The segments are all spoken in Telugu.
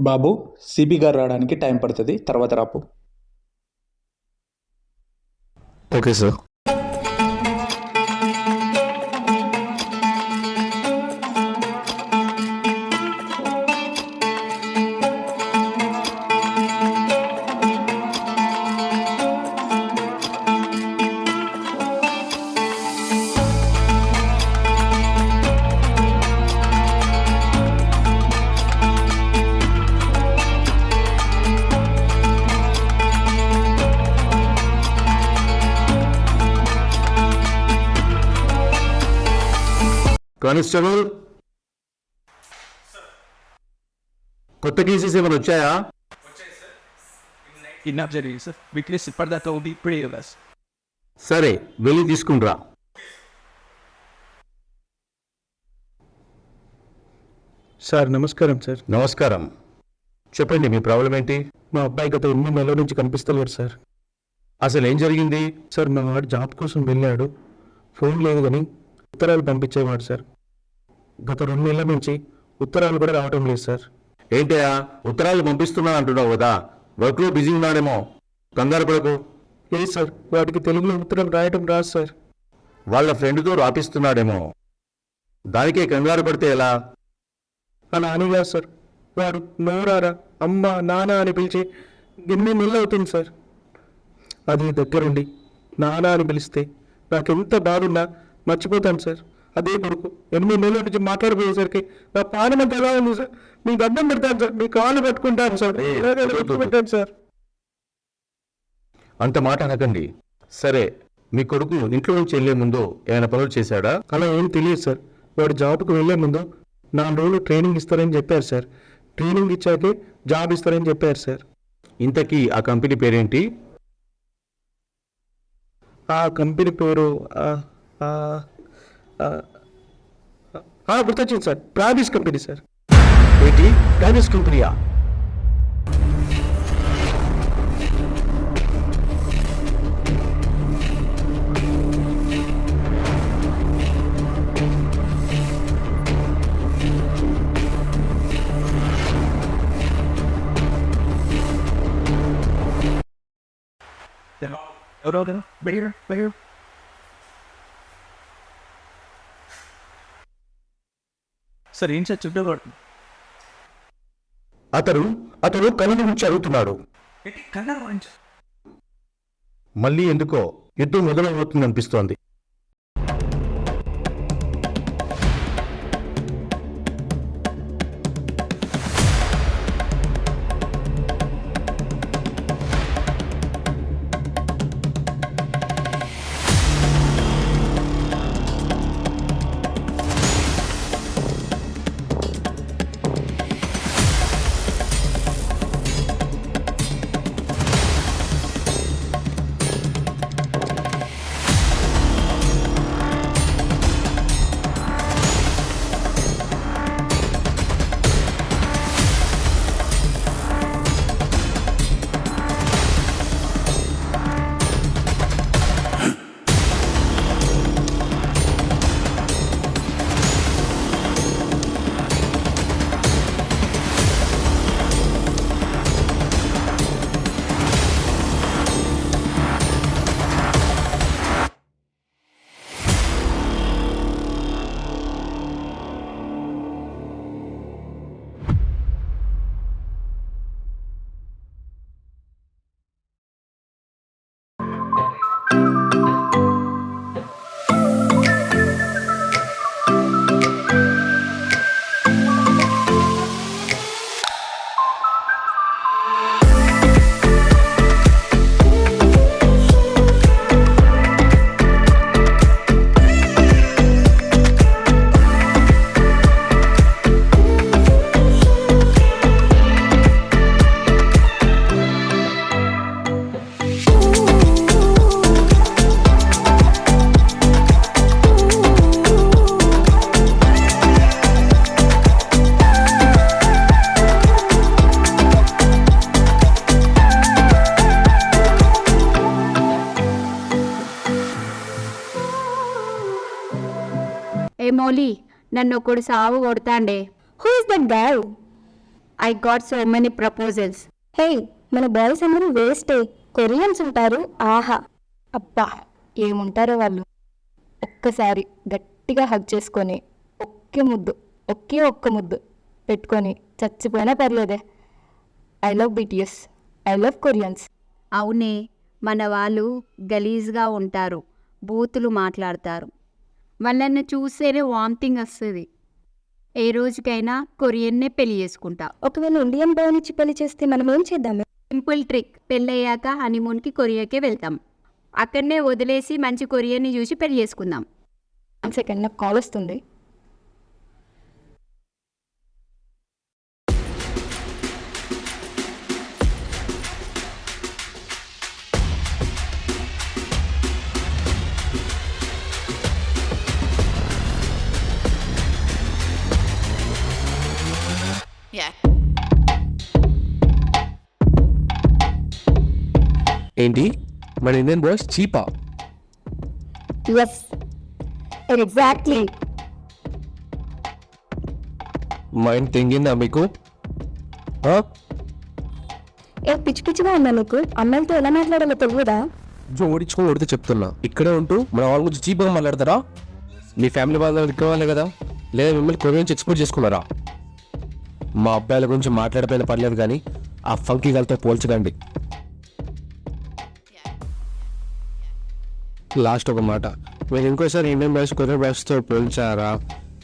బాబు, సిబి గారు రావడానికి టైం పడుతుంది, తర్వాత రాపు. Okay sir. కానిస్టేబుల్, కొత్త కేసెస్ ఏమైనా వచ్చాయా? కిడ్నాప్ జరిగింది సార్. విట్నెస్ ఇప్పటిదాకా ఉంది, ఇప్పుడే ఇవ్వాలి. సరే, వెళ్ళి తీసుకునిరా. సార్ నమస్కారం సార్. నమస్కారం. చెప్పండి, మీ ప్రాబ్లం ఏంటి? మా అబ్బాయి గత 8 నెలల నుంచి కనిపిస్తలేడు సార్. అసలు ఏం జరిగింది? సార్ మా వాడు జాబ్ కోసం వెళ్ళాడు, ఫోన్ లేదు కానీ ఉత్తరాలు పంపించేవాడు సార్. గత 2 నెలల నుంచి ఉత్తరాలు కూడా రావటం లేదు సార్. ఏంటయా, ఉత్తరాలు పంపిస్తున్నా అంటున్నావు కదా, వర్క్లో బిజీ ఉన్నాడేమో. కంగారు పడకు. లేదు సార్, వాడికి తెలుగులో ఉత్తరం రాయటం రాదు సార్. వాళ్ళ ఫ్రెండ్తో రాపిస్తున్నాడేమో. దానికే కంగారు పడితే ఎలా? అలా అని కాదు సార్, వాడు నోరారా అమ్మ నాన్న అని పిలిచి 8 నెలలు అవుతుంది సార్. అది దగ్గరుండి నాన్న అని పిలిస్తే నాకెంత బాధున్నా మర్చిపోతాను సార్. అదే కొడుకు 8 నెలల నుంచి మాట్లాడిపోయేసరికి నా పానమంత ఎలా ఉంది సార్. మీకు అడ్డం పెడతాను సార్, మీ కాళ్ళు పెట్టుకుంటాను సార్, పెట్టాను సార్. అంత మాట అనకండి. సరే, మీ కొడుకు ఇంట్లో నుంచి వెళ్లే ముందు ఏమైనా పనులు చేశాడా? అలా ఏం తెలియదు సార్. వాడు జాబ్కి వెళ్ళే ముందు 4 రోజులు ట్రైనింగ్ ఇస్తారని చెప్పారు సార్. ట్రైనింగ్ ఇచ్చాకే జాబ్ ఇస్తారని చెప్పారు సార్. ఇంతకీ ఆ కంపెనీ పేరేంటి? ఆ కంపెనీ పేరు గుర్తొచ్చింది సార్, ప్రామిస్ కంపెనీ సార్. ఏంటి, ప్రైవేట్ కంపెనీయా? ఎవరో బయట సార్. ఏం సార్ చుట్టూ అతను కళ్ళ నుంచి అడుగుతున్నాడు. కన్నా మళ్ళీ ఎందుకో యుద్ధం మొదలవుతుంది అనిపిస్తోంది. ఏ మౌలి, నన్ను ఒకడు సావు కొడతాండే. Who is that girl? I got so many proposals. Hey, మన బాయ్స్ అందరూ వేస్టే. కొరియన్స్ ఉంటారు, ఆహా అబ్బా ఏముంటారో వాళ్ళు. ఒక్కసారి గట్టిగా హగ్ చేసుకొని ఒకే ఒక్క ముద్దు పెట్టుకొని చచ్చిపోయినా పర్లేదే. I love BTS, I love Koreans. అవునే, మన వాళ్ళు గలీజ్గా ఉంటారు, బూతులు మాట్లాడతారు. వాళ్ళని చూస్తేనే వామిటింగ్ వస్తుంది. ఏ రోజుకైనా కొరియన్నే పెళ్లి చేసుకుంటా. ఒకవేళ ఇండియన్ బాయ్ నుంచి పెళ్లి చేస్తే మనం ఏం చేద్దాం? సింపుల్ ట్రిక్, పెళ్ళయ్యాక హనీమూన్కి కొరియాకే వెళ్తాం. అక్కడనే వదిలేసి మంచి కొరియన్ని చూసి పెళ్లి చేసుకుందాం. 1 సెకండ్, నాకు కాల్ వస్తుంది. ఏంటి మన ఇండియన్ బాయ్స్ చీపా? Yes, exactly. మైండ్ తెంగిందా మీకు? ఆ? ఏ పిచ్చిగా ఉన్నా నీకు? అమ్మాయిలతో ఎలా మాట్లాడాలో తెలియదా? జోడించుకొని కొడితే చెప్తున్నా, ఇక్కడే ఉంటూ మన వాళ్ళ గురించి చీప్గా మాట్లాడతారా? మీ ఫ్యామిలీ వాళ్ళ ఇక్కడ వాళ్ళే కదా, లేదా మిమ్మల్ని కొరియన్ నుంచి ఎక్స్పోర్ట్ చేసుకున్నారా? మా అబ్బాయిల గురించి మాట్లాడపోయినా పర్లేదు, కానీ ఆ ఫంకీ గలతో పోల్చకండి. లాస్ట్ ఒక మాట, మీరు ఇంకోసారి ఇండియన్ బాయ్స్ కొరియన్ బాయ్స్తో పోల్చారా,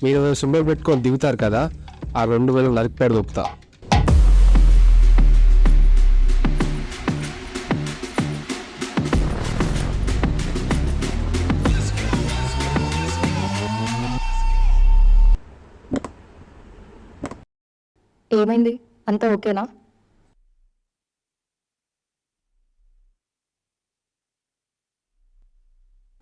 మీరు సింబల్ పెట్టుకొని దిగుతారు కదా, ఆ 2000 నరికిపేడ దొప్పుతా. ఏమైంది? అంతా ఓకేనా?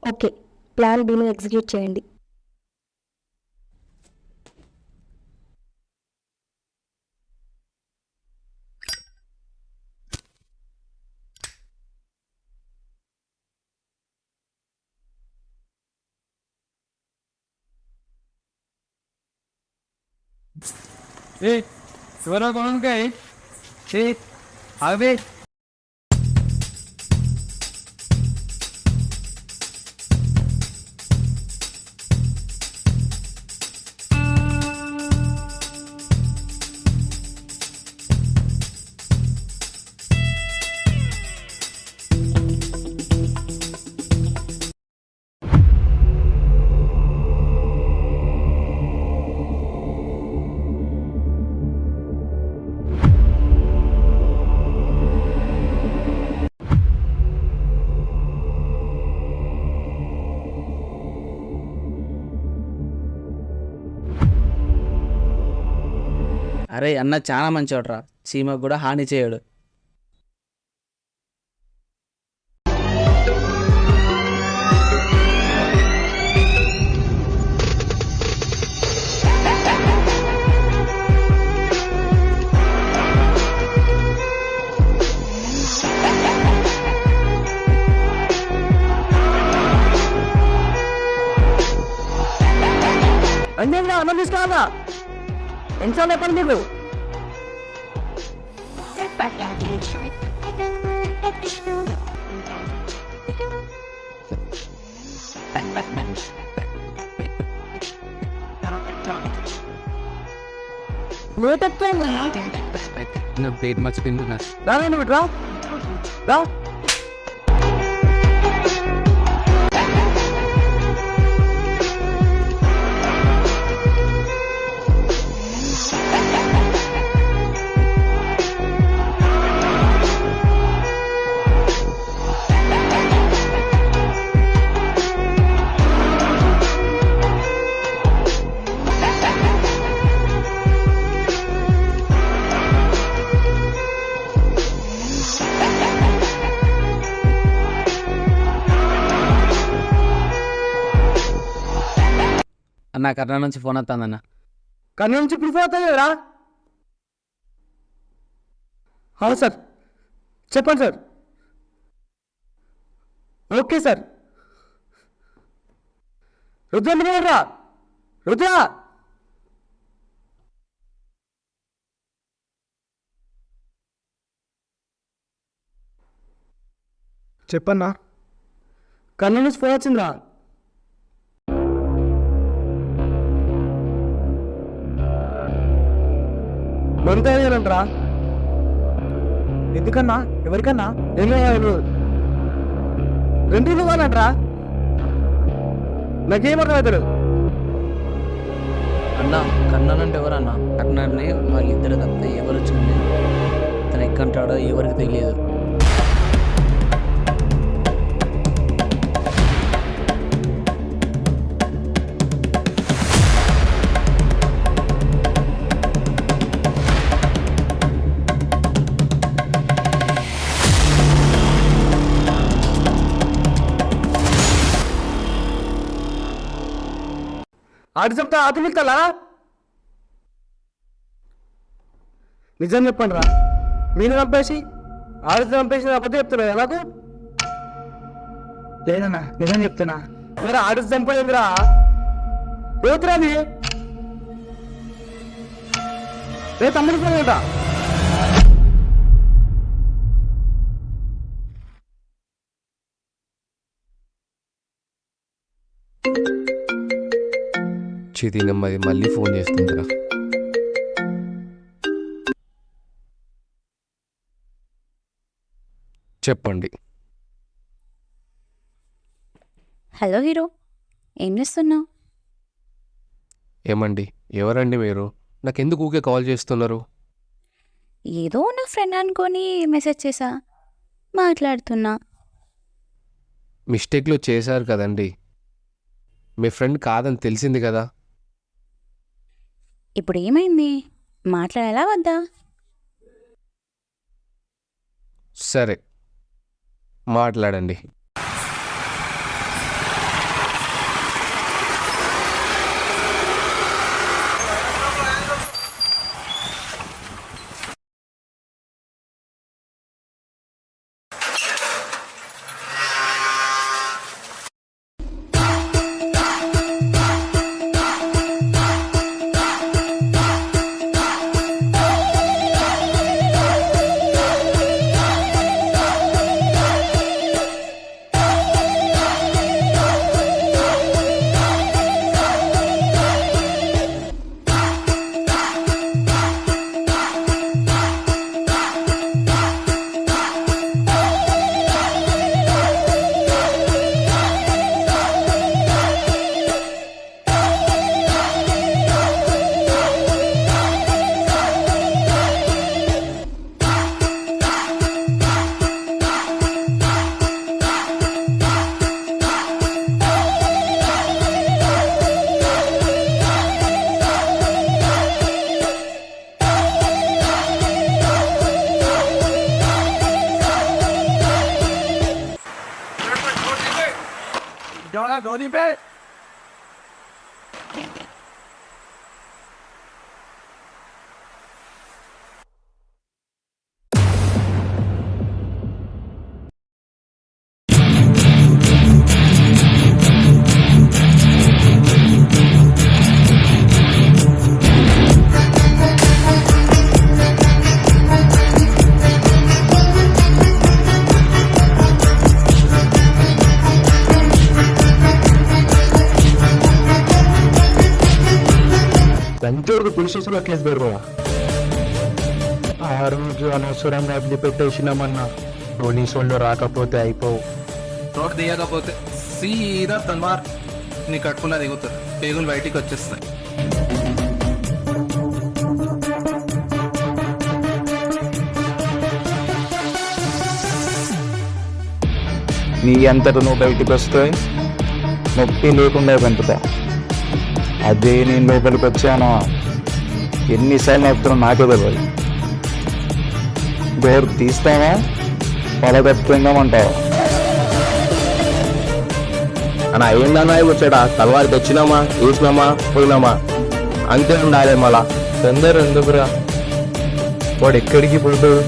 ఓకే, ప్లాన్ బిని ఎగ్జిక్యూట్ చేయండి. ఎవరో కొనుక్కాయ అవి అరే అన్న చాలా మంచివాడ్రా, చీమకు కూడా హాని చేయడు. అన్నం తీసుకోవాలా? ఎన్నిసార్లు చెప్పండి మీకు? నువ్వు తక్కువ రా. అన్న కర్ణా నుంచి ఫోన్ వస్తుందన్న. కర్నూలు నుంచి ఇప్పుడు పోతాయి కదరా? సార్ చెప్పండి sir. Okay sir. Rudra Rudra చెప్పన్నా. కన్న నుంచి ఫోన్ వచ్చిందిరా. మంతేనంటరా. ఎందుకన్నా? ఎవరికన్నా? ఏమయ్యా 2 రోజులు కానంటరా. నాకేమర్థం అవుతాడు. అన్న కన్నానంటే ఎవరన్నా? కన్నాన్ని వాళ్ళిద్దరు తప్ప ఎవరు చూడలేదు. తను ఎక్కంటాడో ఎవరికి తెలియదు. ఆడు చెప్తా అతను వెళ్తా. నిజం చెప్పండి రా. మీరు చంపేసి ఆడితో చంపేసి అబద్ధం చెప్తున్నా నాకు. లేదన్నా నిజం చెప్తున్నా. మరి ఆడి చంపేదిరా రేతురాది రే తమ్ముడు పోయేట. చితి నెమ్మది మళ్ళీ ఫోన్ చేస్తుందిరా. చెప్పండి. హలో హీరో, ఏం చేస్తున్నావు? ఏమండి, ఎవరండి మీరు? నాకెందుకు ఊకే కాల్ చేస్తున్నారు? ఏదో నా ఫ్రెండ్ అనుకొని మెసేజ్ చేసా, మాట్లాడుతున్నా. మిస్టేక్లో చేశారు కదండి. మీ ఫ్రెండ్ కాదని తెలిసింది కదా. ఇప్పుడు ఏమైంది? మాట్లాడాలా వద్దా? సరే, మాట్లాడండి. Don't bet. తంతూరుకు పోలీస్ స్టేషన్లో కేసు పెడతావా? ఆ రోజు అనవసరంగా వదిలిపెట్టేసినామన్నా. పోలీసు వాళ్ళు రాకపోతే అయిపోవు. రోడ్ దిగకపోతే సీదా తన్వార్ నీ కట్టుకున్న దిగుతారు. పేగులు బయటికి వచ్చేస్తాయి. నీ అంతట నువ్వు బయటికి వస్తే నొప్పి లేకుండా పెంపుతా. అదే నేను లోపలికి వచ్చాను, ఎన్నిసార్లు చెప్తున్నా నాకే తెలియదు. డోర్ తీస్తావా పొల తప్పుకుందామంటావా? అన్న ఏందన్నా వచ్చాడా? తలవారు తెచ్చినామా, వేసినామా, పోయినామా, అంతే ఉండాలి. మళ్ళా తొందర ఎందుకురా? వాడు ఎక్కడికి పోతాడు?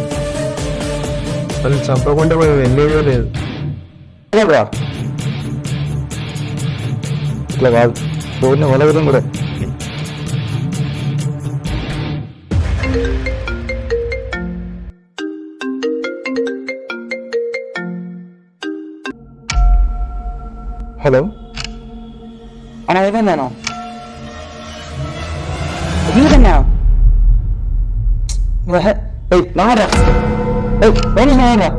వాళ్ళు చంపకుండా వాడు వెళ్ళేదో లేదు. ఇట్లా కాదు, డోర్ని వలగడం కూడా. హలో అన్నా ఏమైందన్నా ఎందుకన్నా నారా నారా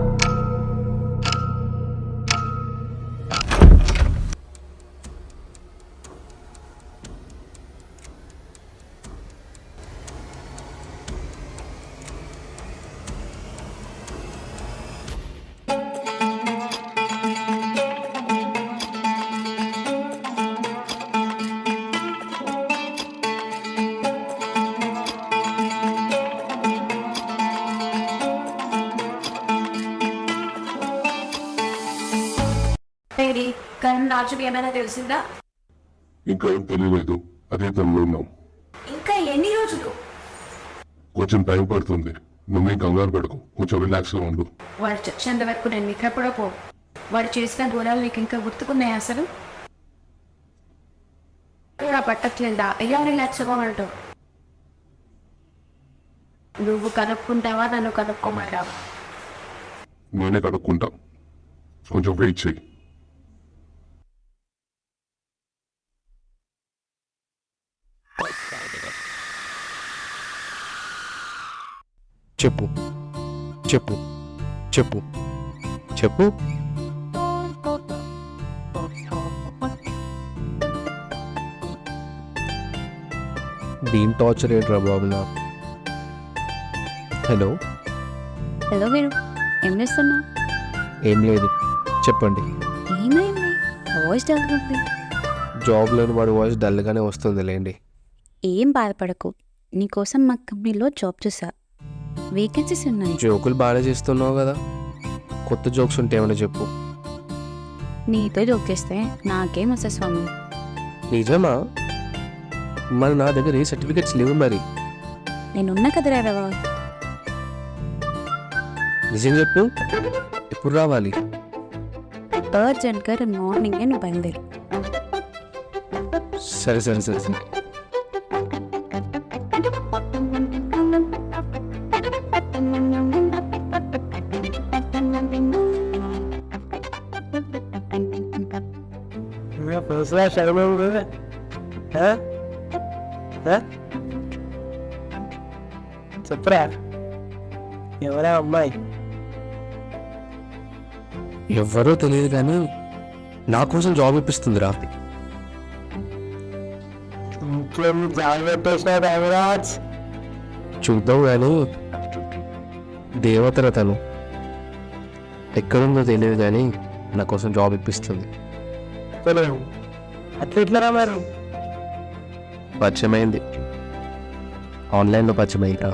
కానీ రాజుకి ఏమైనా తెలిసిందా? ఇంకా ఏం తెలియలేదు, అదే పనిలో ఉన్నాం. ఇంకా ఎన్ని రోజులు? కొంచెం టైం పడుతుంది, నువ్వే కంగారు పెడకు, కొంచెం రిలాక్స్గా ఉండు. వాడు చచ్చేంత వరకు నేను నిద్రపడో పో. వాడు చేసిన దూరాలు నీకు ఇంకా గుర్తుకున్నాయి అసలు? కూడా పట్టట్లేదా? ఎలా రిలాక్స్గా ఉంటావు? నువ్వు కనుక్కుంటావా నన్ను కనుక్కోమంటావా? నేనే కనుక్కుంటా, కొంచెం వెయిట్ చెయ్యి. చెప్పు చెప్పు చెప్పు చెప్పు. దీని టార్చర్ ఏంట్రా బాబు నా. హలో హలో మీరు ఏం చేస్తున్నా? ఏం లేదు, చెప్పండి. ఏమైంది? వాయిస్ డల్గుంది. జాబ్లోని వాడి వాయిస్ డల్గానే వస్తుంది లేండి. ఏం బాధపడకు, నీకోసం మా కంపెనీలో జాబ్ చూసా, వేకెన్సీస్ ఉన్నాయి. జోకులు బాగానే చేస్తున్నావు కదా, కొత్త జోక్స్ ఉంటే ఏమైనా చెప్పు. నీతో జోక్ చేస్తే నాకేం వస్తుంది స్వామి? నిజమా? మరి నా దగ్గర ఏ సర్టిఫికెట్స్ లేవు మరి. నేనున్నా కదరా రవా. నిజం చెప్పు, ఎప్పుడు రావాలి? అర్జెంట్గా మార్నింగే నువ్వు బయలుదేరు. సరే సరే సరే సరే. చెప్పరా ఎవరా అమ్మాయి? ఎవరో తెలియదు కానీ నా కోసం జాబ్ ఇప్పిస్తుందిరా. చూద్దాం కానీ దేవతల తను ఎక్కడుందో తెలియదు కానీ నా కోసం జాబ్ ఇప్పిస్తుంది. అట్లా ఎట్లరా మరి? పరిచయమైంది, ఆన్లైన్లో పరిచయమైందా.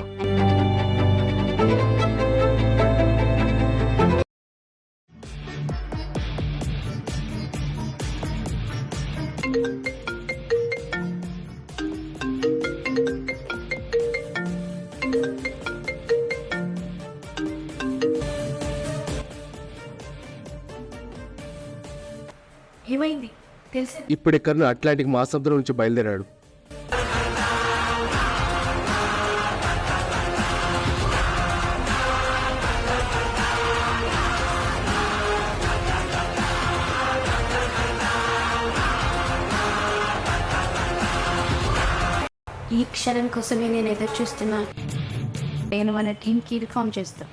ఏమైంది తెలుసు? ఇప్పుడు ఎక్కడ అట్లాంటిక్ మహాసముద్రం నుంచి బయలుదేరాడు. ఈ క్షణం కోసమే నేను ఎదురు చూస్తున్నా. నేను మన టీంకి ఇన్ఫార్మ్ చేస్తా.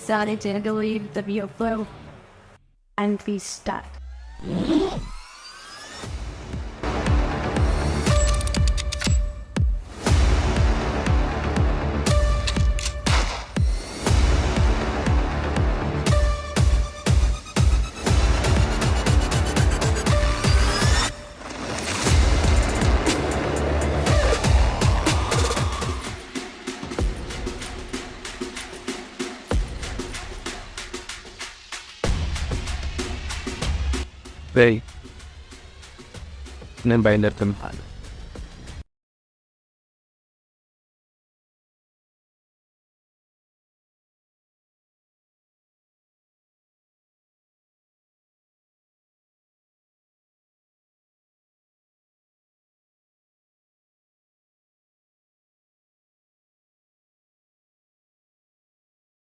సరే జరగబోయే ఇంటర్వ్యూ అండ్ వి స్టార్ట్. నేను బయలుదేరుతాను.